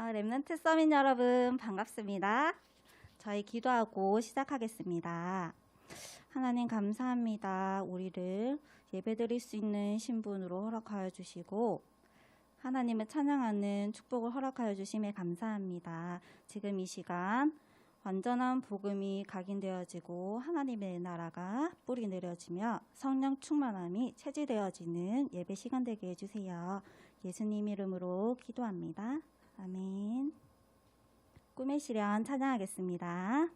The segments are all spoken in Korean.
렘넌트 서밋 여러분 반갑습니다. 저희 기도하고 시작하겠습니다. 하나님 감사합니다. 우리를 예배드릴 수 있는 신분으로 허락하여 주시고 하나님을 찬양하는 축복을 허락하여 주심에 감사합니다. 지금 이 시간 완전한 복음이 각인되어지고 하나님의 나라가 뿌리 내려지며 성령 충만함이 체질되어지는 예배 시간 되게 해주세요. 예수님 이름으로 기도합니다. 아멘. 꿈의 시련 찬양하겠습니다.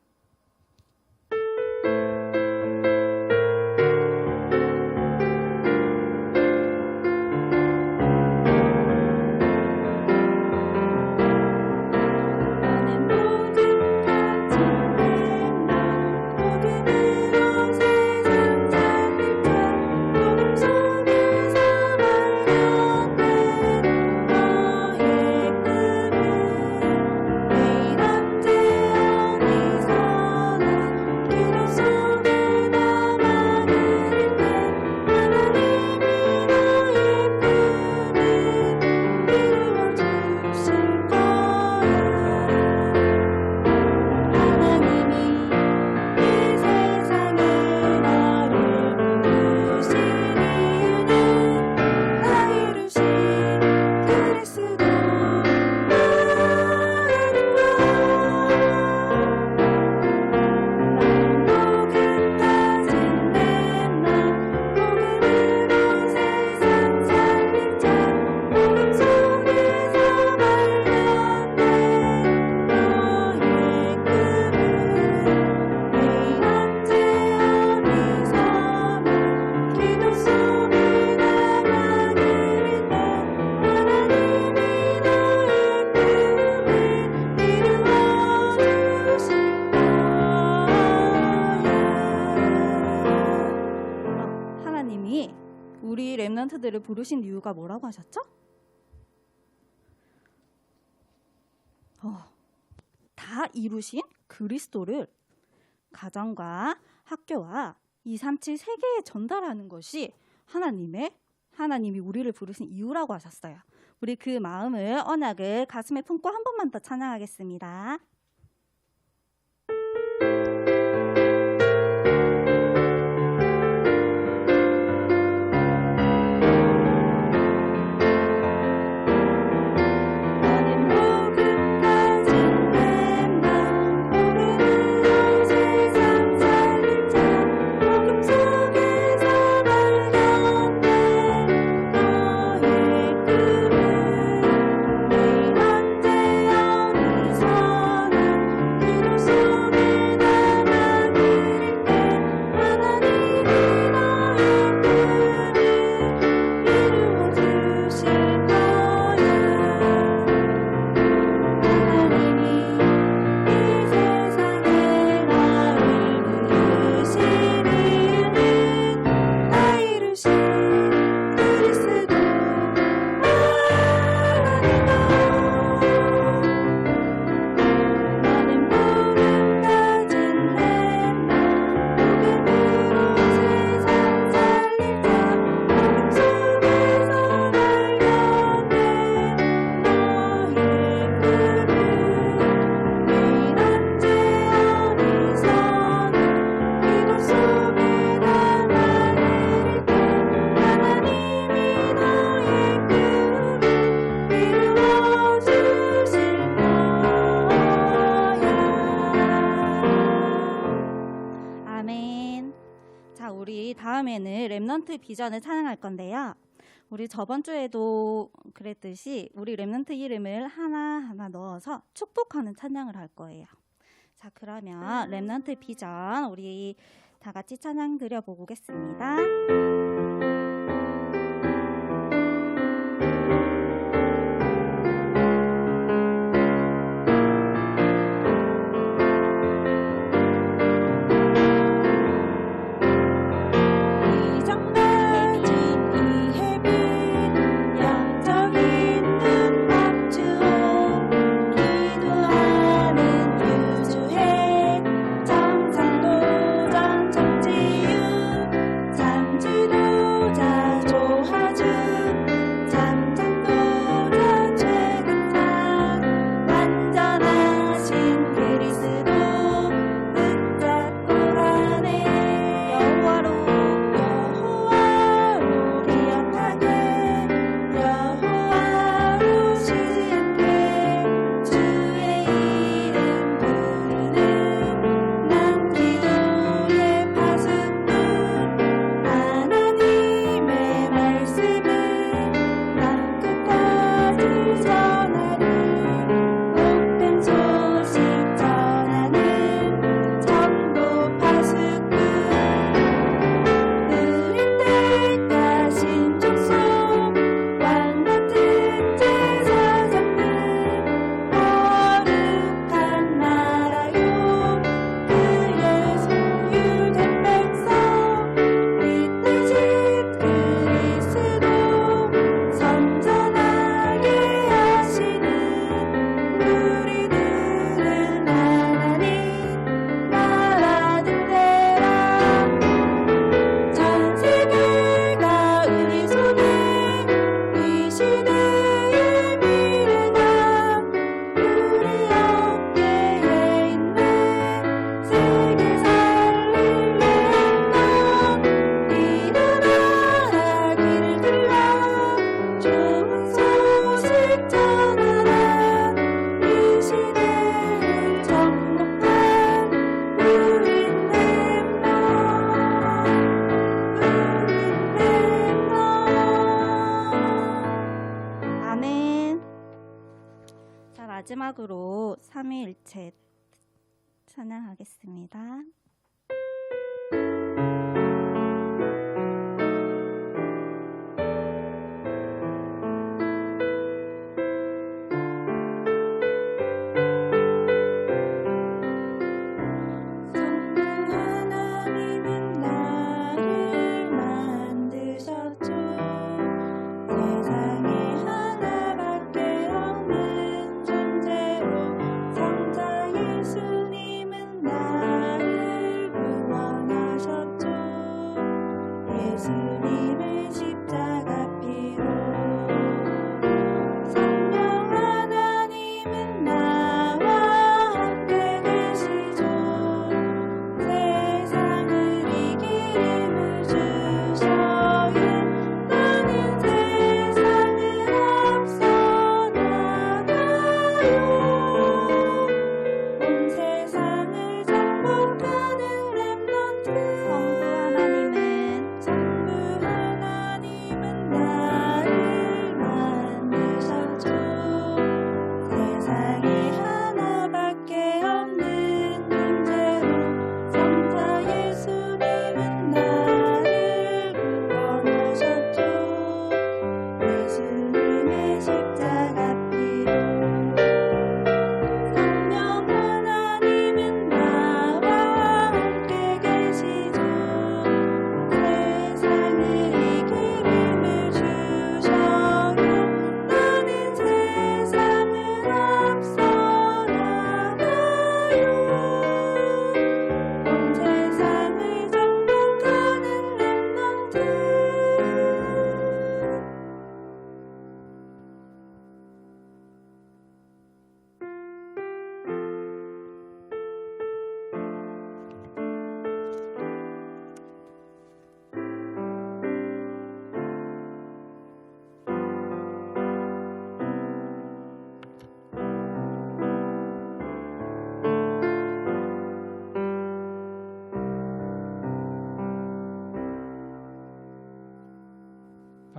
우리 렘넌트들을 부르신 이유가 뭐라고 하셨죠? 다 이루신 그리스도를 가정과 학교와 237 세계에 전달하는 것이 하나님이 우리를 부르신 이유라고 하셨어요. 우리 그 마음을, 언약을 가슴에 품고 한 번만 더 찬양하겠습니다. 다음에는 렘넌트 비전을 찬양할 건데요. 우리 저번 주에도 그랬듯이 우리 렘넌트 이름을 하나하나 넣어서 축복하는 찬양을 할 거예요. 자, 그러면 렘넌트 비전 우리 다 같이 찬양 드려보겠습니다. 정상도전 정치유 자, 마지막으로 삼위일체 찬양하겠습니다.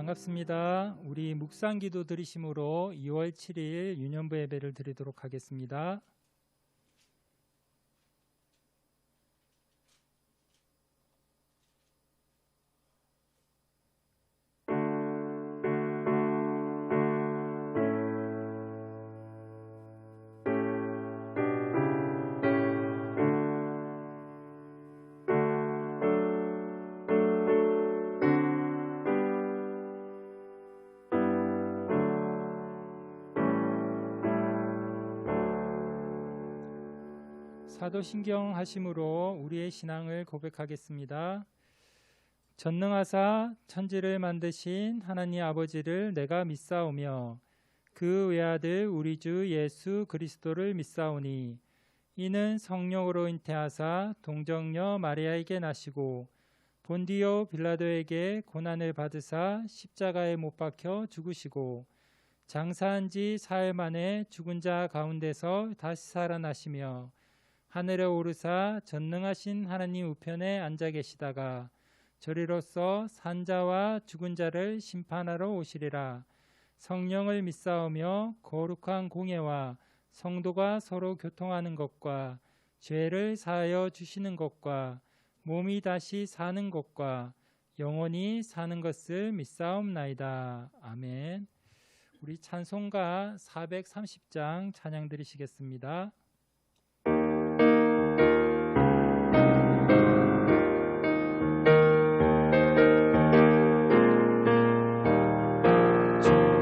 반갑습니다. 우리 묵상기도 드리심으로 2월 7일 유년부 예배를 드리도록 하겠습니다. 사도신경 하심으로 우리의 신앙을 고백하겠습니다. 전능하사 천지를 만드신 하나님 아버지를 내가 믿사오며 그 외아들 우리 주 예수 그리스도를 믿사오니 이는 성령으로 잉태하사 동정녀 마리아에게 나시고 본디오 빌라도에게 고난을 받으사 십자가에 못 박혀 죽으시고 장사한 지 사흘 만에 죽은 자 가운데서 다시 살아나시며 하늘에 오르사 전능하신 하나님 우편에 앉아 계시다가 저리로서 산자와 죽은 자를 심판하러 오시리라. 성령을 믿사오며 거룩한 공예와 성도가 서로 교통하는 것과 죄를 사하여 주시는 것과 몸이 다시 사는 것과 영원히 사는 것을 믿사옵나이다. 아멘. 우리 찬송가 430장 찬양 드리시겠습니다. 주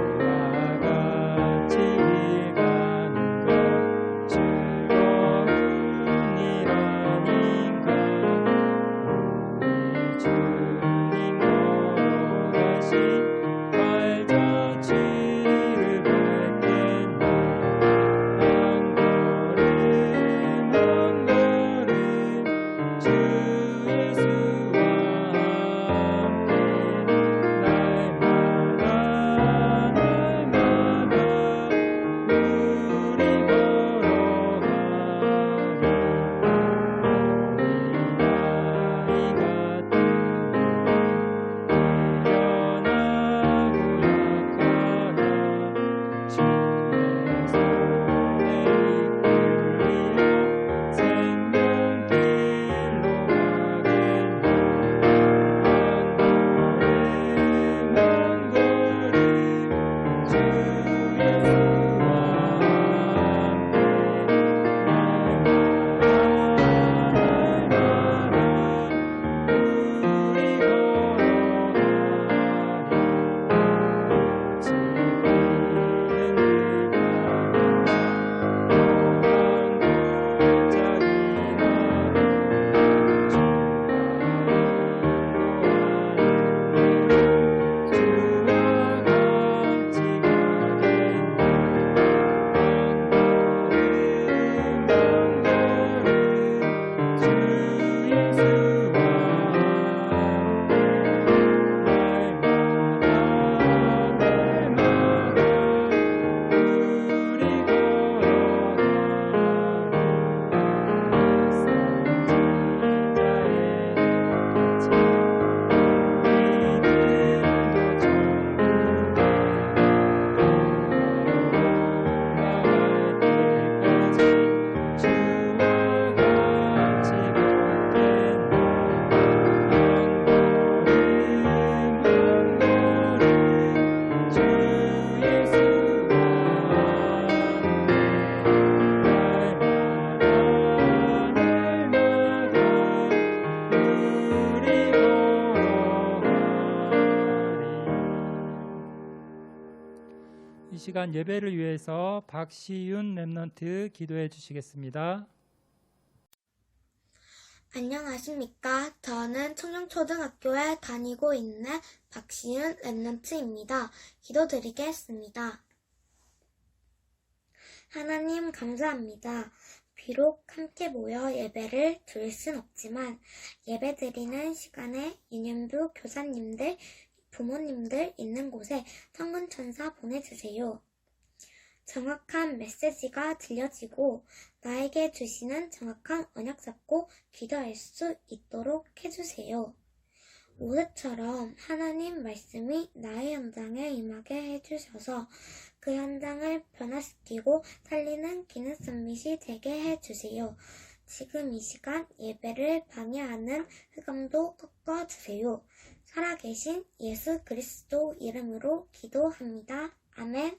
시간 예배를 위해서 박시윤 랩런트 기도해 주시겠습니다. 안녕하십니까. 저는 청룡초등학교에 다니고 있는 박시윤 랩런트입니다. 기도드리겠습니다. 하나님 감사합니다. 비록 함께 모여 예배를 드릴 순 없지만 예배드리는 시간에 유년부 교사님들, 부모님들 있는 곳에 성근천사 보내주세요. 정확한 메시지가 들려지고 나에게 주시는 정확한 언약 잡고 기도할 수 있도록 해주세요. 모세처럼 하나님 말씀이 나의 현장에 임하게 해주셔서 그 현장을 변화시키고 살리는 기능 서밋이 되게 해주세요. 지금 이 시간 예배를 방해하는 흑암도 꺾어주세요. 살아계신 예수 그리스도 이름으로 기도합니다. 아멘.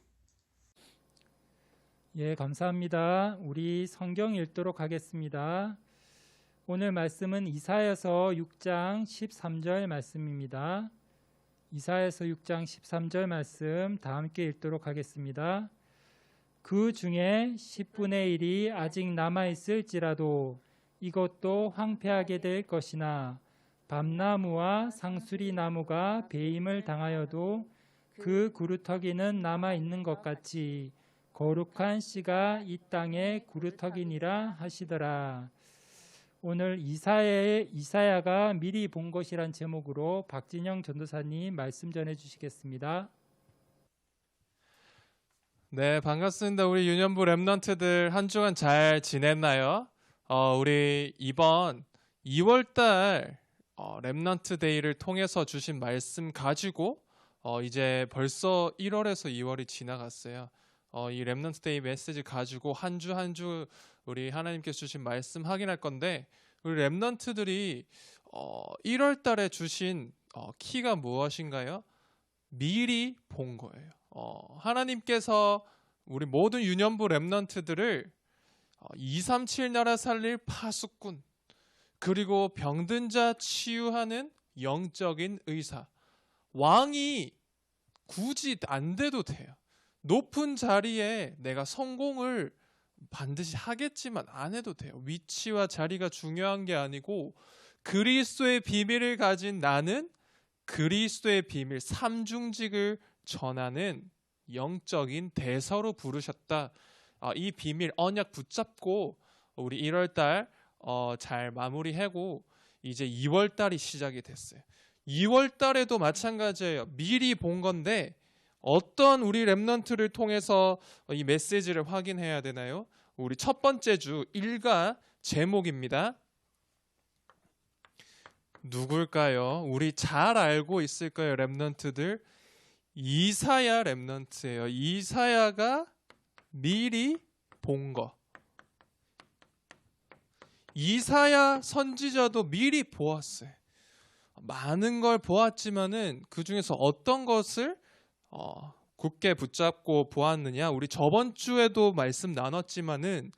예, 감사합니다. 우리 성경 읽도록 하겠습니다. 오늘 말씀은 이사야서 6장 13절 말씀입니다. 이사야서 6장 13절 말씀 다 함께 읽도록 하겠습니다. 그 중에 10분의 1이 아직 남아있을지라도 이것도 황폐하게 될 것이나 밤나무와 상수리 나무가 배임을 당하여도 그 구루터기는 남아있는 것 같이 거룩한 씨가 이 땅에 구루터기니라 하시더라. 오늘 이사야가 미리 본 것이란 제목으로 박진영 전도사님 말씀 전해 주시겠습니다. 네, 반갑습니다. 우리 유년부 랩런트들 한 주간 잘 지냈나요? 우리 이번 2월달 랩런트 데이를 통해서 주신 말씀 가지고 이제 벌써 1월에서 2월이 지나갔어요. 이 랩런트 데이 메시지 가지고 한 주 한 주 우리 하나님께서 주신 말씀 확인할 건데, 우리 랩런트들이 1월 달에 주신 키가 무엇인가요? 미리 본 거예요. 하나님께서 우리 모든 유년부 랩런트들을 237 나라 살릴 파수꾼, 그리고 병든 자 치유하는 영적인 의사, 왕이 굳이 안 돼도 돼요. 높은 자리에 내가 성공을 반드시 하겠지만 안 해도 돼요. 위치와 자리가 중요한 게 아니고 그리스도의 비밀을 가진 나는 그리스도의 비밀 삼중직을 전하는 영적인 대서로 부르셨다. 이 비밀 언약 붙잡고 우리 1월달 잘 마무리하고 이제 2월달이 시작이 됐어요. 2월달에도 마찬가지예요. 미리 본 건데 어떤 우리 랩런트를 통해서 이 메시지를 확인해야 되나요? 우리 첫 번째 주 일가 제목입니다. 누굴까요? 우리 잘 알고 있을 거예요, 랩런트들. 이사야 랩런트예요. 이사야가 미리 본 거. 이사야 선지자도 미리 보았어요. 많은 걸 보았지만은 그 중에서 어떤 것을 굳게 붙잡고 보았느냐? 우리 저번 주에도 말씀 나눴지만은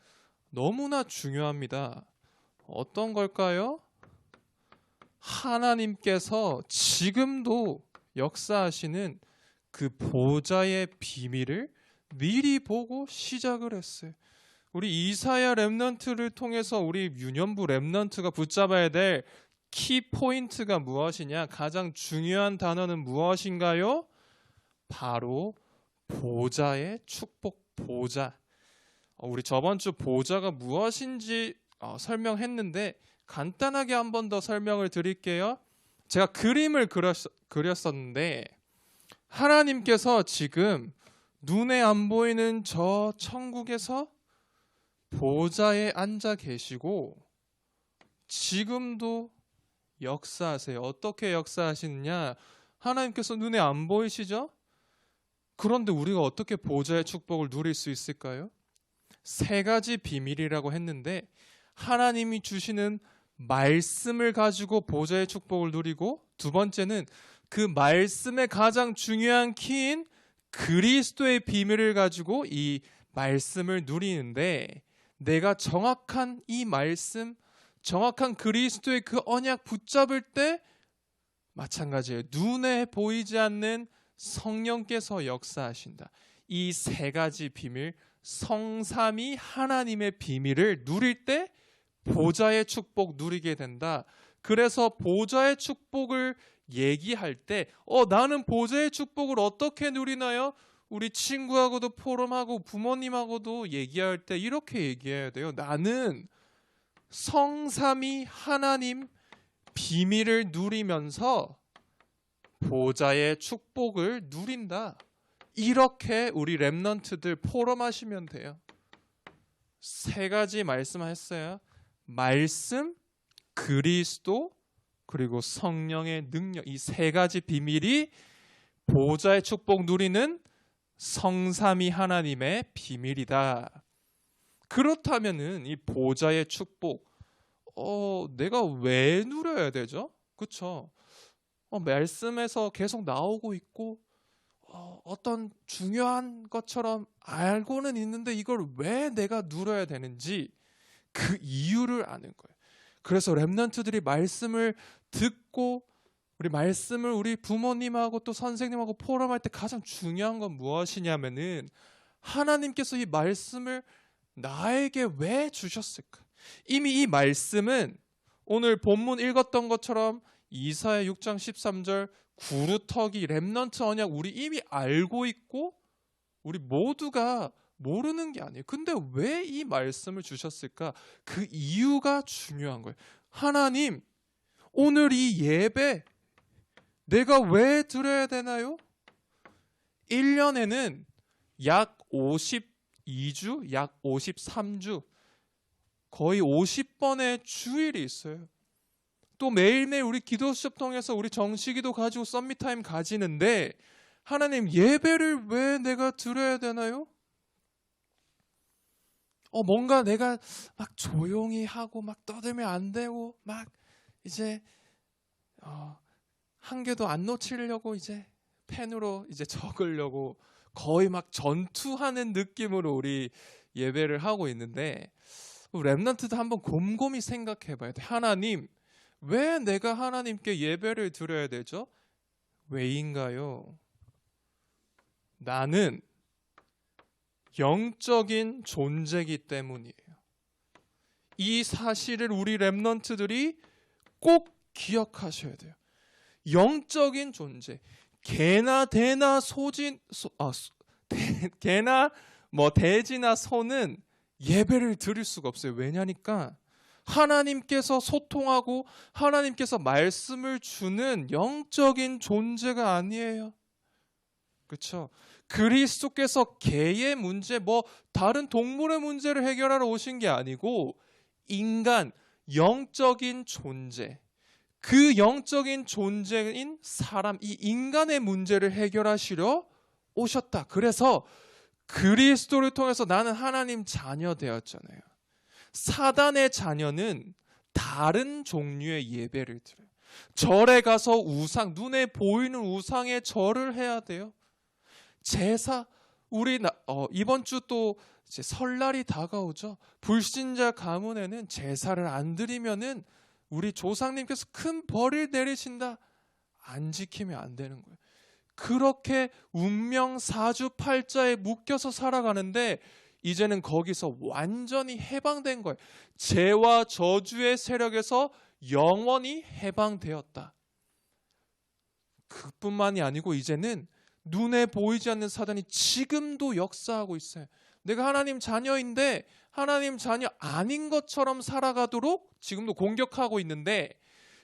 너무나 중요합니다. 어떤 걸까요? 하나님께서 지금도 역사하시는 그 보좌의 비밀을 미리 보고 시작을 했어요. 우리 이사야 랩런트를 통해서 우리 유년부 랩런트가 붙잡아야 될 키포인트가 무엇이냐? 가장 중요한 단어는 무엇인가요? 바로 보좌의 축복, 보좌. 우리 저번 주 보좌가 무엇인지 설명했는데 간단하게 한 번 더 설명을 드릴게요. 제가 그림을 그렸었는데 하나님께서 지금 눈에 안 보이는 저 천국에서 보좌에 앉아 계시고 지금도 역사하세요. 어떻게 역사하시느냐? 하나님께서 눈에 안 보이시죠? 그런데 우리가 어떻게 보좌의 축복을 누릴 수 있을까요? 세 가지 비밀이라고 했는데 하나님이 주시는 말씀을 가지고 보좌의 축복을 누리고, 두 번째는 그 말씀의 가장 중요한 키인 그리스도의 비밀을 가지고 이 말씀을 누리는데, 내가 정확한 이 말씀, 정확한 그리스도의 그 언약 붙잡을 때 마찬가지예요. 눈에 보이지 않는 성령께서 역사하신다. 이 세 가지 비밀, 성삼위 하나님의 비밀을 누릴 때 보좌의 축복 누리게 된다. 그래서 보좌의 축복을 얘기할 때 나는 보좌의 축복을 어떻게 누리나요? 우리 친구하고도 포럼하고 부모님하고도 얘기할 때 이렇게 얘기해야 돼요. 나는 성삼위 하나님 비밀을 누리면서 보좌의 축복을 누린다. 이렇게 우리 렘넌트들 포럼하시면 돼요. 세 가지 말씀하셨어요. 말씀, 그리스도, 그리고 성령의 능력. 이 세 가지 비밀이 보좌의 축복 누리는 성삼위 하나님의 비밀이다. 그렇다면은 이 보좌의 축복 내가 왜 누려야 되죠? 그렇죠? 말씀에서 계속 나오고 있고 어떤 중요한 것처럼 알고는 있는데 이걸 왜 내가 누려야 되는지 그 이유를 아는 거예요. 그래서 렘넌트들이 말씀을 듣고 우리 말씀을 우리 부모님하고 또 선생님하고 포럼할 때 가장 중요한 건 무엇이냐면은 하나님께서 이 말씀을 나에게 왜 주셨을까? 이미 이 말씀은 오늘 본문 읽었던 것처럼 이사야 6장 13절 구루터기 렘넌트 언약 우리 이미 알고 있고 우리 모두가 모르는 게 아니에요. 근데 왜 이 말씀을 주셨을까? 그 이유가 중요한 거예요. 하나님, 오늘 이 예배 내가 왜 드려야 되나요? 1년에는 약 52주, 약 53주, 거의 50번의 주일이 있어요. 또 매일매일 우리 기도 수업 통해서 우리 정식기도 가지고 썸밋타임 가지는데 하나님 예배를 왜 내가 드려야 되나요? 뭔가 내가 막 조용히 하고 막 떠들면 안 되고 막 이제 한 개도 안 놓치려고 이제 펜으로 이제 적으려고 거의 막 전투하는 느낌으로 우리 예배를 하고 있는데 렘넌트도 한번 곰곰이 생각해 봐야 돼. 하나님, 왜 내가 하나님께 예배를 드려야 되죠? 왜인가요? 나는 영적인 존재이기 때문이에요. 이 사실을 우리 렘넌트들이 꼭 기억하셔야 돼요. 영적인 존재. 개나 대나 개나 돼지나 소는 예배를 드릴 수가 없어요. 왜냐니까 하나님께서 소통하고 하나님께서 말씀을 주는 영적인 존재가 아니에요. 그렇죠? 그리스도께서 개의 문제, 다른 동물의 문제를 해결하러 오신 게 아니고 인간, 영적인 존재, 그 영적인 존재인 사람, 이 인간의 문제를 해결하시려 오셨다. 그래서 그리스도를 통해서 나는 하나님 자녀 되었잖아요. 사단의 자녀는 다른 종류의 예배를 드려요. 절에 가서 눈에 보이는 우상에 절을 해야 돼요. 제사, 이번 주 또 이제 설날이 다가오죠. 불신자 가문에는 제사를 안 드리면은 우리 조상님께서 큰 벌을 내리신다. 안 지키면 안 되는 거예요. 그렇게 운명 사주팔자에 묶여서 살아가는데 이제는 거기서 완전히 해방된 거예요. 죄와 저주의 세력에서 영원히 해방되었다. 그뿐만이 아니고 이제는 눈에 보이지 않는 사단이 지금도 역사하고 있어요. 내가 하나님 자녀인데 하나님 자녀 아닌 것처럼 살아가도록 지금도 공격하고 있는데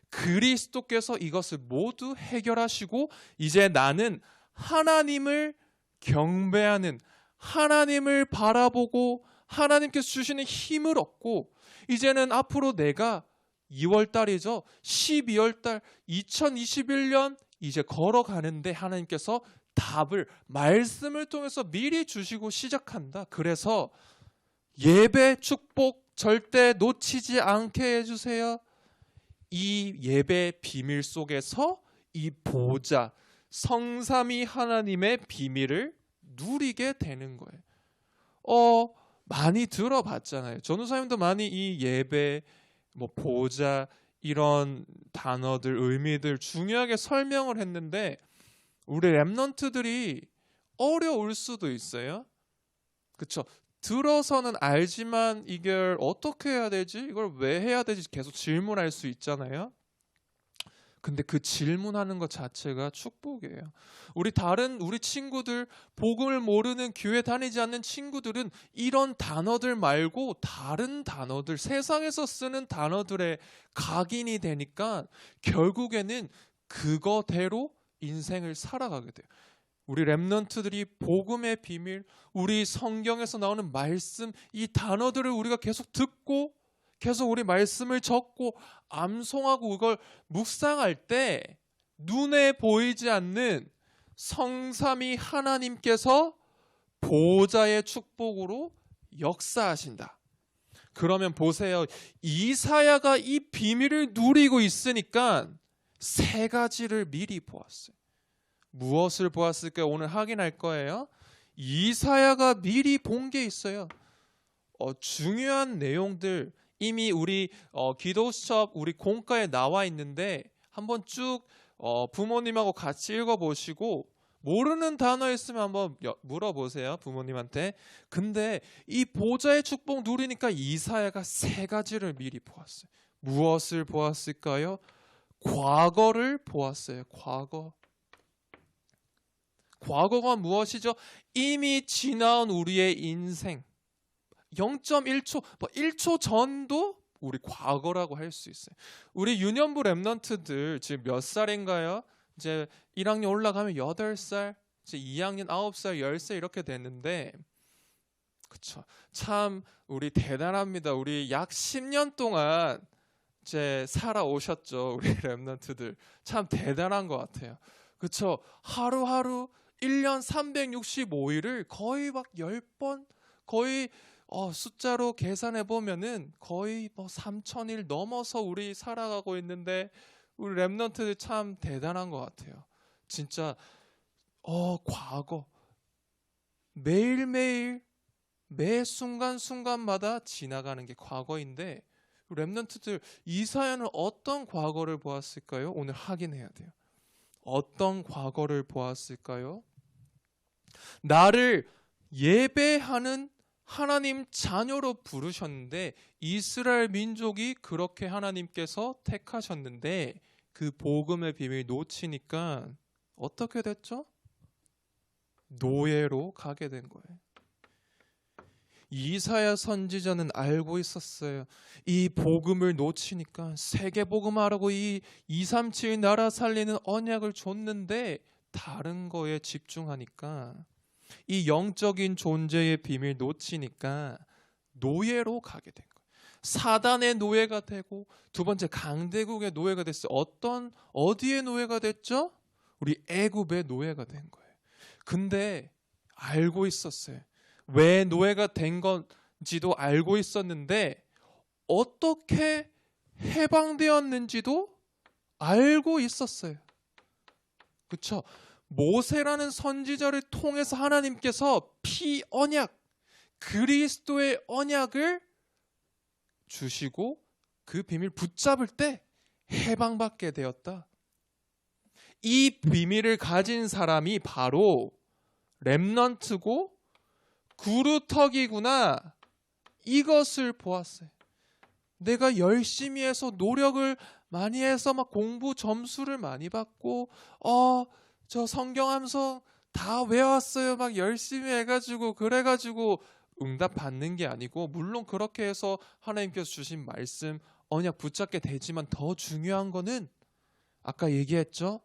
그리스도께서 이것을 모두 해결하시고 이제 나는 하나님을 경배하는, 하나님을 바라보고 하나님께서 주시는 힘을 얻고 이제는 앞으로 내가 2월달이죠. 12월달 2021년 이제 걸어가는데 하나님께서 답을 말씀을 통해서 미리 주시고 시작한다. 그래서 예배 축복 절대 놓치지 않게 해주세요. 이 예배 비밀 속에서 이 보좌 성삼위 하나님의 비밀을 누리게 되는 거예요. 많이 들어봤잖아요. 전우사님도 많이 이 예배, 보좌 이런 단어들, 의미들 중요하게 설명을 했는데 우리 렘넌트들이 어려울 수도 있어요. 그쵸? 들어서는 알지만 이걸 어떻게 해야 되지? 이걸 왜 해야 되지? 계속 질문할 수 있잖아요. 근데 그 질문하는 것 자체가 축복이에요. 우리 친구들, 복음을 모르는 교회 다니지 않는 친구들은 이런 단어들 말고 다른 단어들, 세상에서 쓰는 단어들에 각인이 되니까 결국에는 그거대로 인생을 살아가게 돼요. 우리 랩런트들이 복음의 비밀, 우리 성경에서 나오는 말씀, 이 단어들을 우리가 계속 듣고 계속 우리 말씀을 적고 암송하고 그걸 묵상할 때 눈에 보이지 않는 성삼위 하나님께서 보호자의 축복으로 역사하신다. 그러면 보세요. 이사야가 이 비밀을 누리고 있으니까 세 가지를 미리 보았어요. 무엇을 보았을까요? 오늘 확인할 거예요. 이사야가 미리 본 게 있어요. 중요한 내용들 이미 우리 기도 수첩 우리 공과에 나와 있는데 한번 쭉 부모님하고 같이 읽어보시고 모르는 단어 있으면 한번 물어보세요. 부모님한테. 근데 이 보좌의 축복 누리니까 이사야가 세 가지를 미리 보았어요. 무엇을 보았을까요? 과거를 보았어요. 과거가 무엇이죠? 이미 지나온 우리의 인생 0.1초, 1초 전도 우리 과거라고 할 수 있어요. 우리 유년부 랩런트들 지금 몇 살인가요? 이제 1학년 올라가면 8살, 이제 2학년 9살, 10살 이렇게 됐는데 그쵸? 참 우리 대단합니다. 우리 약 10년 동안 이제 살아오셨죠. 우리 랩런트들 참 대단한 것 같아요. 그쵸? 하루하루 1년 365일을 거의 막 10번 거의 숫자로 계산해 보면은 거의 3,000일 넘어서 우리 살아가고 있는데 우리 랩런트들 참 대단한 것 같아요. 진짜 과거 매일매일 매 순간순간마다 지나가는 게 과거인데 랩런트들 이사야는 어떤 과거를 보았을까요? 오늘 확인해야 돼요. 어떤 과거를 보았을까요? 나를 예배하는 하나님 자녀로 부르셨는데 이스라엘 민족이 그렇게 하나님께서 택하셨는데 그 복음의 비밀 놓치니까 어떻게 됐죠? 노예로 가게 된 거예요. 이사야 선지자는 알고 있었어요. 이 복음을 놓치니까 세계 복음하라고 이 237 나라 살리는 언약을 줬는데 다른 거에 집중하니까 이 영적인 존재의 비밀 놓치니까 노예로 가게 된 거예요. 사단의 노예가 되고 두 번째 강대국의 노예가 됐어요. 어디의 노예가 됐죠? 우리 애굽의 노예가 된 거예요. 근데 알고 있었어요. 왜 노예가 된 건지도 알고 있었는데 어떻게 해방되었는지도 알고 있었어요. 그렇죠? 모세라는 선지자를 통해서 하나님께서 피 언약, 그리스도의 언약을 주시고 그 비밀 붙잡을 때 해방받게 되었다. 이 비밀을 가진 사람이 바로 렘넌트고 구루터기구나, 이것을 보았어요. 내가 열심히 해서 노력을 많이 해서 막 공부 점수를 많이 받고 저 성경 함성 다 외웠어요. 막 열심히 해가지고 그래가지고 응답 받는 게 아니고, 물론 그렇게 해서 하나님께서 주신 말씀 언약 붙잡게 되지만 더 중요한 거는 아까 얘기했죠.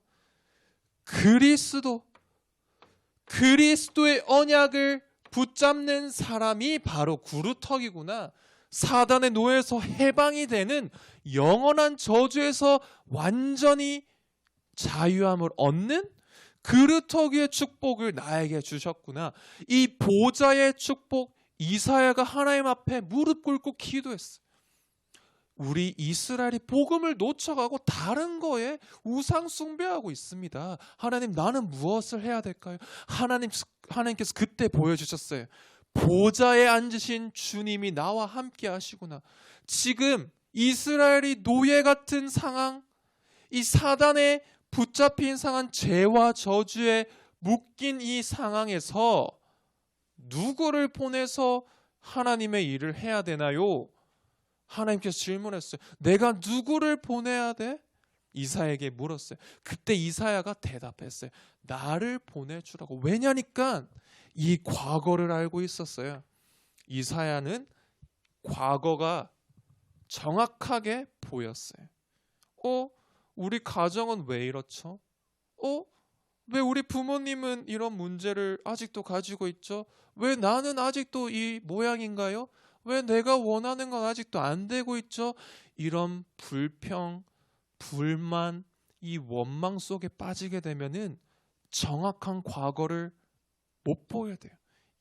그리스도의 언약을 붙잡는 사람이 바로 구루터기구나. 사단의 노예에서 해방이 되는 영원한 저주에서 완전히 자유함을 얻는 구루터기의 축복을 나에게 주셨구나. 이 보좌의 축복, 이사야가 하나님 앞에 무릎 꿇고 기도했어. 우리 이스라엘이 복음을 놓쳐가고 다른 거에 우상 숭배하고 있습니다. 하나님, 나는 무엇을 해야 될까요? 하나님께서 그때 보여주셨어요. 보좌에 앉으신 주님이 나와 함께 하시구나. 지금 이스라엘이 노예 같은 상황, 이 사단에 붙잡힌 상한 죄와 저주에 묶인 이 상황에서 누구를 보내서 하나님의 일을 해야 되나요? 하나님께서 질문했어요. 내가 누구를 보내야 돼? 이사야에게 물었어요. 그때 이사야가 대답했어요. 나를 보내주라고. 왜냐니까 이 과거를 알고 있었어요. 이사야는 과거가 정확하게 보였어요. 우리 가정은 왜 이렇죠? 왜 우리 부모님은 이런 문제를 아직도 가지고 있죠? 왜 나는 아직도 이 모양인가요? 왜 내가 원하는 건 아직도 안 되고 있죠? 이런 불평, 불만, 이 원망 속에 빠지게 되면은 정확한 과거를 못 보여야 돼요.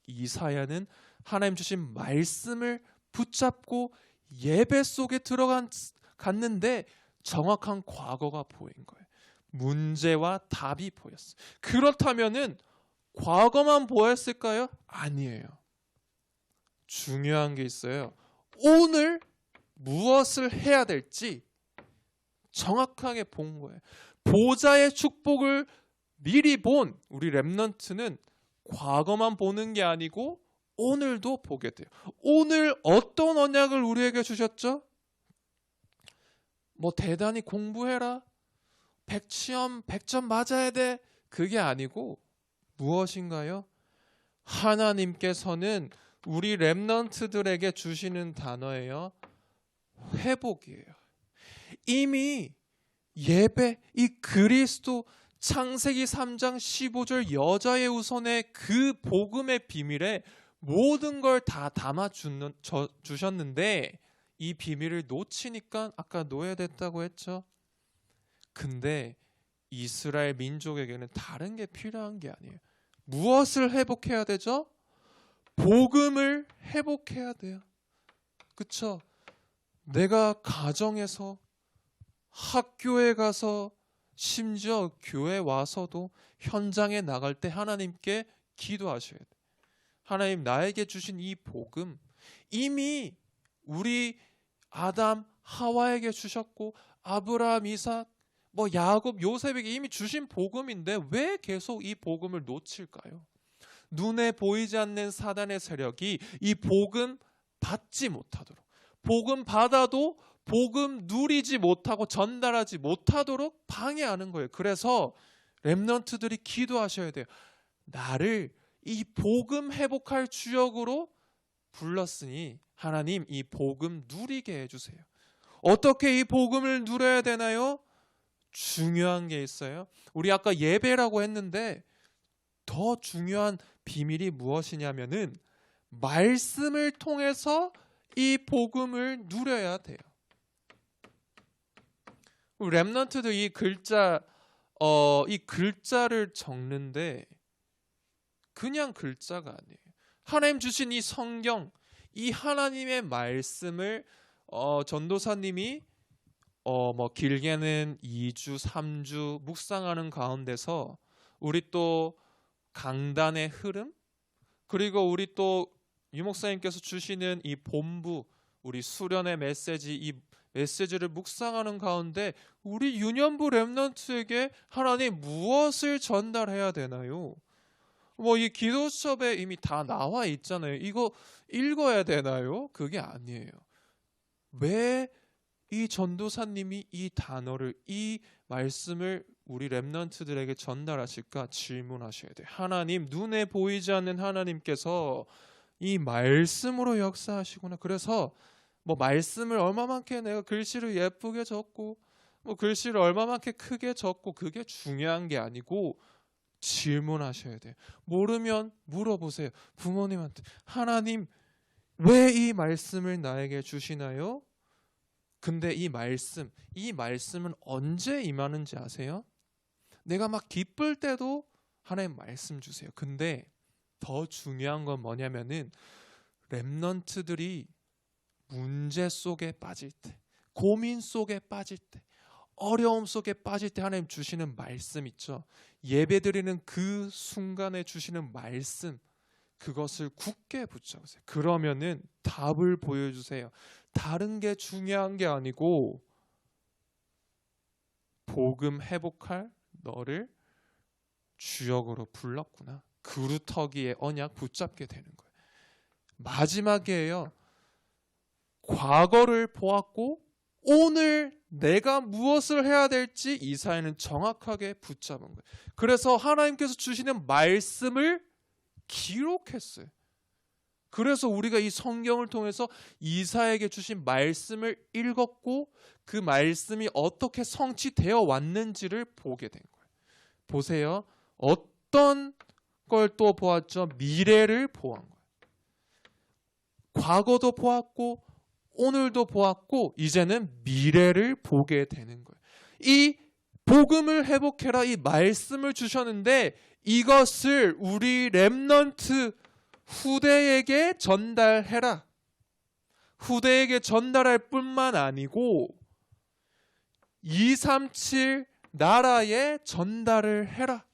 이사야는 하나님 주신 말씀을 붙잡고 예배 속에 들어갔는데 정확한 과거가 보인 거예요. 문제와 답이 보였어요. 그렇다면은 과거만 보였을까요? 아니에요. 중요한 게 있어요. 오늘 무엇을 해야 될지 정확하게 본 거예요. 보좌의 축복을 미리 본 우리 렘넌트는 과거만 보는 게 아니고 오늘도 보게 돼요. 오늘 어떤 언약을 우리에게 주셨죠? 뭐 대단히 공부해라. 100시험 100점 맞아야 돼. 그게 아니고 무엇인가요? 하나님께서는 우리 렘넌트들에게 주시는 단어예요. 회복이에요. 이미 예배, 이 그리스도 창세기 3장 15절 여자의 우선의 그 복음의 비밀에 모든 걸 다 담아 주셨는데 이 비밀을 놓치니까 아까 노예됐다고 했죠. 근데 이스라엘 민족에게는 다른 게 필요한 게 아니에요. 무엇을 회복해야 되죠? 복음을 회복해야 돼요. 그쵸? 내가 가정에서 학교에 가서 심지어 교회 와서도 현장에 나갈 때 하나님께 기도하셔야 돼요. 하나님 나에게 주신 이 복음 이미 우리 아담 하와에게 주셨고 아브라함 이삭 뭐 야곱 요셉에게 이미 주신 복음인데 왜 계속 이 복음을 놓칠까요? 눈에 보이지 않는 사단의 세력이 이 복음 받지 못하도록 복음 받아도 복음 누리지 못하고 전달하지 못하도록 방해하는 거예요. 그래서 렘넌트들이 기도하셔야 돼요. 나를 이 복음 회복할 주역으로 불렀으니 하나님 이 복음 누리게 해주세요. 어떻게 이 복음을 누려야 되나요? 중요한 게 있어요. 우리 아까 예배라고 했는데 더 중요한 비밀이 무엇이냐면은 말씀을 통해서 이 복음을 누려야 돼요. 렘넌트도 이 글자를 적는데 그냥 글자가 아니에요. 하나님 주신 이 성경, 이 하나님의 말씀을 전도사님이 뭐 길게는 2주, 3주 묵상하는 가운데서 우리 또 강단의 흐름 그리고 우리 또 유목사님께서 주시는 이 본부 우리 수련의 메시지 이 메시지를 묵상하는 가운데 우리 유년부 렘넌트에게 하나님 무엇을 전달해야 되나요? 뭐 이 기도 수업에 이미 다 나와 있잖아요. 이거 읽어야 되나요? 그게 아니에요. 왜 이 전도사님이 이 단어를 이 말씀을 우리 렘넌트들에게 전달하실까 질문하셔야 돼요. 하나님 눈에 보이지 않는 하나님께서 이 말씀으로 역사하시구나. 그래서 뭐 말씀을 얼마만큼 내가 글씨를 예쁘게 적고 뭐 글씨를 얼마만큼 크게 적고 그게 중요한 게 아니고 질문하셔야 돼요. 모르면 물어보세요. 부모님한테 하나님 왜 이 말씀을 나에게 주시나요? 근데 이 말씀은 언제 임하는지 아세요? 내가 막 기쁠 때도 하나님 말씀 주세요. 근데 더 중요한 건 뭐냐면은 렘넌트들이 문제 속에 빠질 때, 고민 속에 빠질 때, 어려움 속에 빠질 때 하나님 주시는 말씀 있죠. 예배드리는 그 순간에 주시는 말씀 그것을 굳게 붙잡으세요. 그러면은 답을 보여주세요. 다른 게 중요한 게 아니고 복음 회복할 너를 주역으로 불렀구나. 그루터기의 언약 붙잡게 되는 거예요. 마지막이에요. 과거를 보았고 오늘 내가 무엇을 해야 될지 이사야는 정확하게 붙잡은 거예요. 그래서 하나님께서 주시는 말씀을 기록했어요. 그래서 우리가 이 성경을 통해서 이사야에게 주신 말씀을 읽었고 그 말씀이 어떻게 성취되어 왔는지를 보게 된 거예요. 보세요. 어떤 걸 또 보았죠? 미래를 보한 거예요. 과거도 보았고 오늘도 보았고 이제는 미래를 보게 되는 거예요. 이 복음을 회복해라, 이 말씀을 주셨는데 이것을 우리 렘넌트 후대에게 전달해라. 후대에게 전달할 뿐만 아니고 237 나라에 전달을 해라.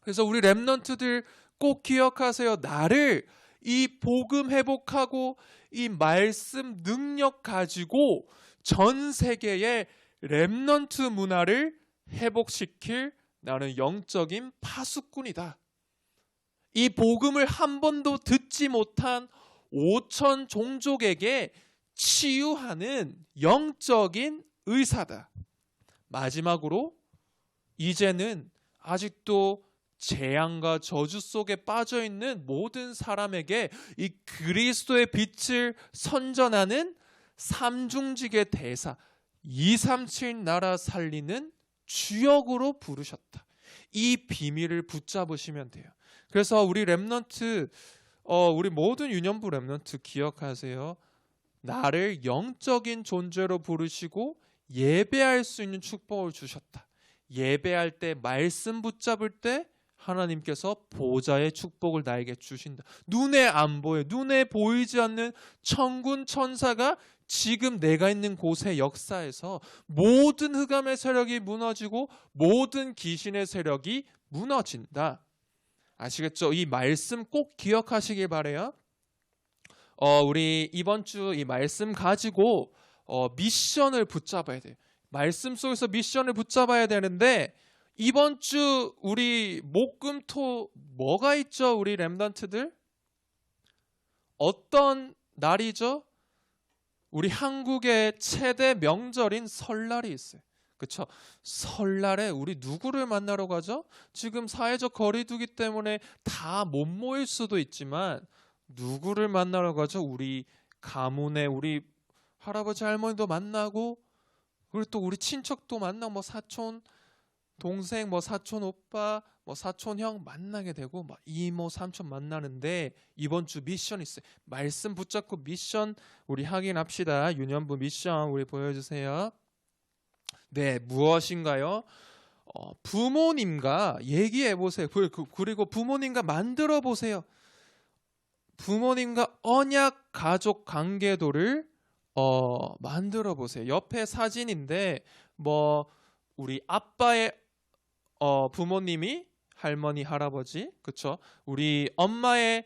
그래서 우리 렘넌트들 꼭 기억하세요. 나를 이 복음 회복하고 이 말씀 능력 가지고 전 세계의 렘넌트 문화를 회복시킬 나는 영적인 파수꾼이다. 이 복음을 한 번도 듣지 못한 5천 종족에게 치유하는 영적인 의사다. 마지막으로 이제는 아직도 재앙과 저주 속에 빠져 있는 모든 사람에게 이 그리스도의 빛을 선전하는 삼중직의 대사 237 나라 살리는 주역으로 부르셨다. 이 비밀을 붙잡으시면 돼요. 그래서 우리 렘넌트 우리 모든 유년부 렘넌트 기억하세요. 나를 영적인 존재로 부르시고 예배할 수 있는 축복을 주셨다. 예배할 때 말씀 붙잡을 때 하나님께서 보좌의 축복을 나에게 주신다. 눈에 안 보여, 눈에 보이지 않는 천군 천사가 지금 내가 있는 곳의 역사에서 모든 흑암의 세력이 무너지고 모든 귀신의 세력이 무너진다. 아시겠죠? 이 말씀 꼭 기억하시길 바래요. 우리 이번 주 이 말씀 가지고 미션을 붙잡아야 돼요. 말씀 속에서 미션을 붙잡아야 되는데 이번 주 우리 목금토 뭐가 있죠? 우리 렘넌트들 어떤 날이죠? 우리 한국의 최대 명절인 설날이 있어요. 그렇죠? 설날에 우리 누구를 만나러 가죠? 지금 사회적 거리두기 때문에 다 못 모일 수도 있지만 누구를 만나러 가죠? 우리 가문의 우리 할아버지 할머니도 만나고 그리고 또 우리 친척도 만나고 뭐 사촌 동생 뭐 사촌 오빠 뭐 사촌 형 만나게 되고 막 이모 삼촌 만나는데 이번 주 미션 있어요. 말씀 붙잡고 미션 우리 확인합시다. 유년부 미션 우리 보여주세요. 네, 무엇인가요? 부모님과 얘기해 보세요. 그리고 부모님과 만들어 보세요. 부모님과 언약 가족 관계도를 만들어 보세요. 옆에 사진인데 뭐 우리 아빠의 부모님이 할머니 할아버지 그쵸? 우리 엄마의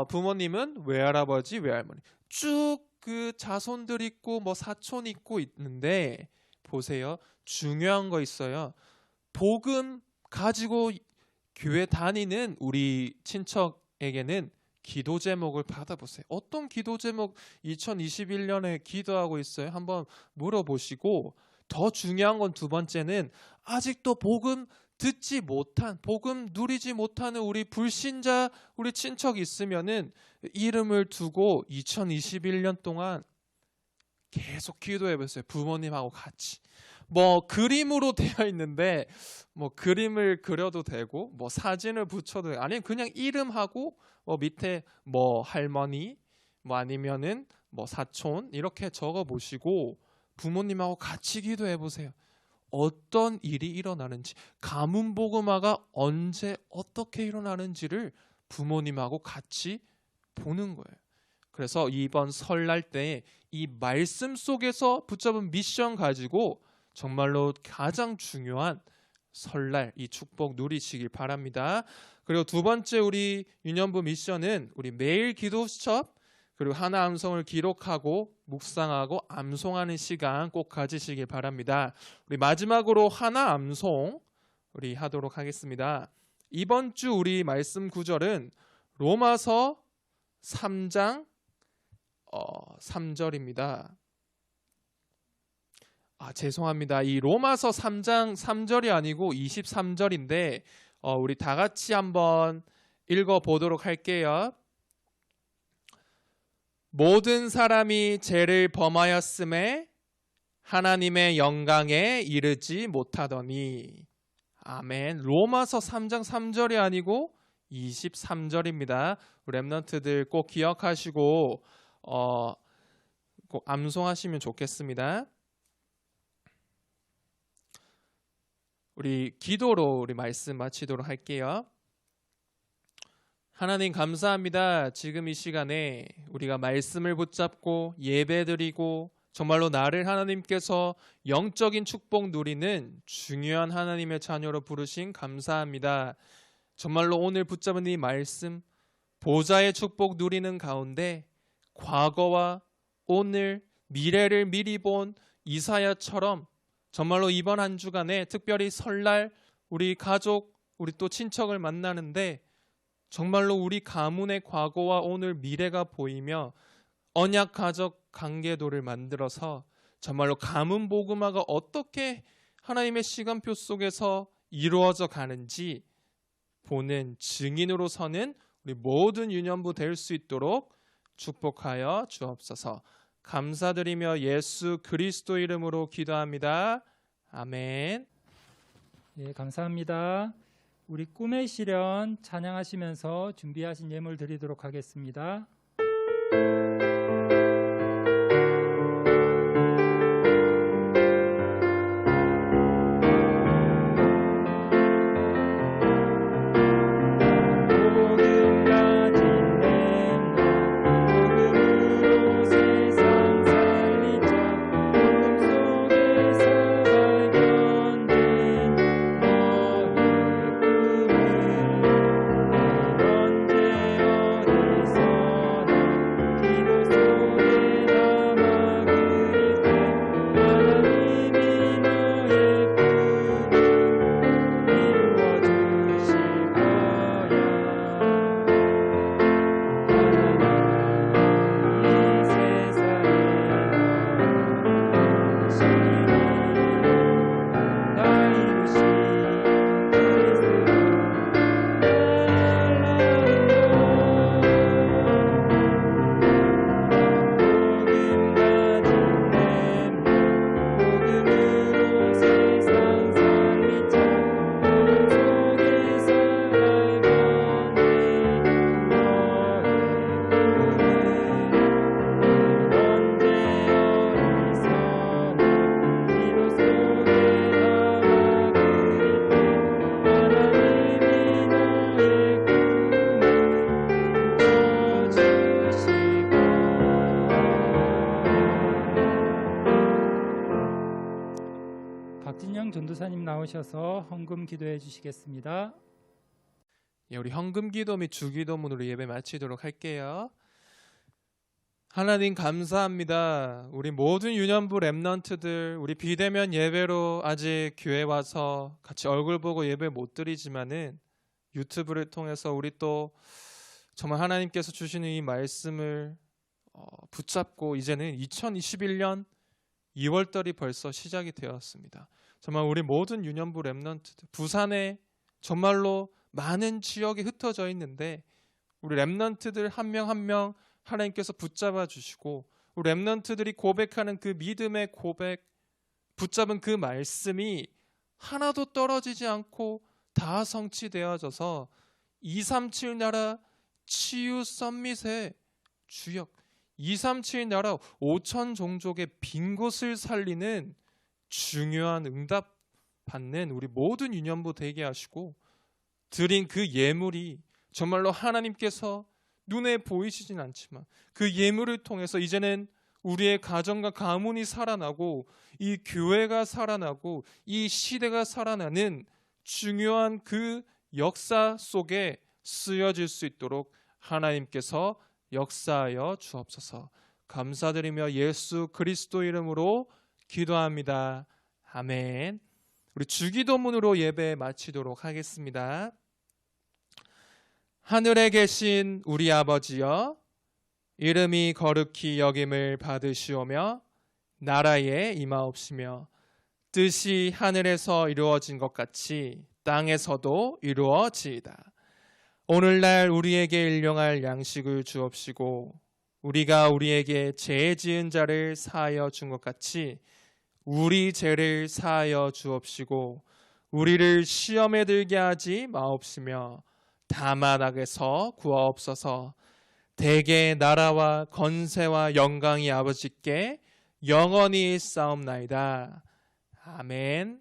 부모님은 외할아버지 외할머니 쭉 그 자손들 있고 뭐 사촌 있고 있는데 보세요. 중요한 거 있어요. 복음 가지고 교회 다니는 우리 친척에게는 기도 제목을 받아보세요. 어떤 기도 제목 2021년에 기도하고 있어요? 한번 물어보시고 더 중요한 건 두 번째는 아직도 복음 듣지 못한 복음 누리지 못하는 우리 불신자 우리 친척 있으면은 이름을 두고 2021년 동안 계속 기도해 보세요. 부모님하고 같이. 뭐 그림으로 되어 있는데 뭐 그림을 그려도 되고 뭐 사진을 붙여도 되고 아니면 그냥 이름하고 뭐 밑에 뭐 할머니 뭐 아니면은 뭐 사촌 이렇게 적어 보시고 부모님하고 같이 기도해 보세요. 어떤 일이 일어나는지 가문 복음화가 언제 어떻게 일어나는지를 부모님하고 같이 보는 거예요. 그래서 이번 설날 때 이 말씀 속에서 붙잡은 미션 가지고 정말로 가장 중요한 설날 이 축복 누리시길 바랍니다. 그리고 두 번째 우리 유년부 미션은 우리 매일 기도 수첩 그리고 하나 암송을 기록하고 묵상하고 암송하는 시간 꼭 가지시길 바랍니다. 우리 마지막으로 하나 암송 우리 하도록 하겠습니다. 이번 주 우리 말씀 구절은 로마서 3장 3절입니다. 죄송합니다. 이 로마서 3장 3절이 아니고 23절인데 우리 다 같이 한번 읽어보도록 할게요. 모든 사람이 죄를 범하였음에 하나님의 영광에 이르지 못하더니. 아멘. 로마서 3장 3절이 아니고 23절입니다. 렘넌트들 꼭 기억하시고 꼭 암송하시면 좋겠습니다. 우리 기도로 우리 말씀 마치도록 할게요. 하나님 감사합니다. 지금 이 시간에 우리가 말씀을 붙잡고 예배드리고 정말로 나를 하나님께서 영적인 축복 누리는 중요한 하나님의 자녀로 부르신 감사합니다. 정말로 오늘 붙잡은 이 말씀, 보좌의 축복 누리는 가운데 과거와 오늘, 미래를 미리 본 이사야처럼 정말로 이번 한 주간에 특별히 설날 우리 가족, 우리 또 친척을 만나는데 정말로 우리 가문의 과거와 오늘 미래가 보이며 언약 가족 관계도를 만들어서 정말로 가문 복음화가 어떻게 하나님의 시간표 속에서 이루어져 가는지 보는 증인으로 서는 우리 모든 유년부 될 수 있도록 축복하여 주옵소서. 감사드리며 예수 그리스도 이름으로 기도합니다. 아멘. 예, 감사합니다. 우리 꿈의 시련 찬양하시면서 준비하신 예물 드리도록 하겠습니다. 박진영 전도사님 나오셔서 헌금 기도해 주시겠습니다. 예, 우리 헌금 기도 및 주기도문으로 예배 마치도록 할게요. 하나님 감사합니다. 우리 모든 유년부 렘넌트들 우리 비대면 예배로 아직 교회 와서 같이 얼굴 보고 예배 못 드리지만은 유튜브를 통해서 우리 또 정말 하나님께서 주시는 이 말씀을 붙잡고 이제는 2021년 2월달이 벌써 시작이 되었습니다. 정말 우리 모든 유년부 렘넌트들 부산에 정말로 많은 지역이 흩어져 있는데 우리 렘넌트들 한 명 한 명 하나님께서 붙잡아 주시고 우리 렘넌트들이 고백하는 그 믿음의 고백 붙잡은 그 말씀이 하나도 떨어지지 않고 다 성취되어져서 237 나라 치유 썸밋의 주역 237 나라 5천 종족의 빈 곳을 살리는 중요한 응답 받는 우리 모든 유년부 되게 하시고 드린 그 예물이 정말로 하나님께서 눈에 보이시진 않지만 그 예물을 통해서 이제는 우리의 가정과 가문이 살아나고 이 교회가 살아나고 이 시대가 살아나는 중요한 그 역사 속에 쓰여질 수 있도록 하나님께서 역사하여 주옵소서. 감사드리며 예수 그리스도 이름으로 기도합니다. 아멘. 우리 주기도문으로 예배 마치도록 하겠습니다. 하늘에 계신 우리 아버지여, 이름이 거룩히 여김을 받으시오며 나라에 임하옵시며 뜻이 하늘에서 이루어진 것 같이 땅에서도 이루어지이다. 오늘날 우리에게 일용할 양식을 주옵시고 우리가 우리에게 죄 지은 자를 사하여 준 것 같이 우리 죄를 사하여 주옵시고 우리를 시험에 들게 하지 마옵시며 다만 악에서 구하옵소서. 대개 나라와 건세와 영광이 아버지께 영원히 싸움나이다. 아멘.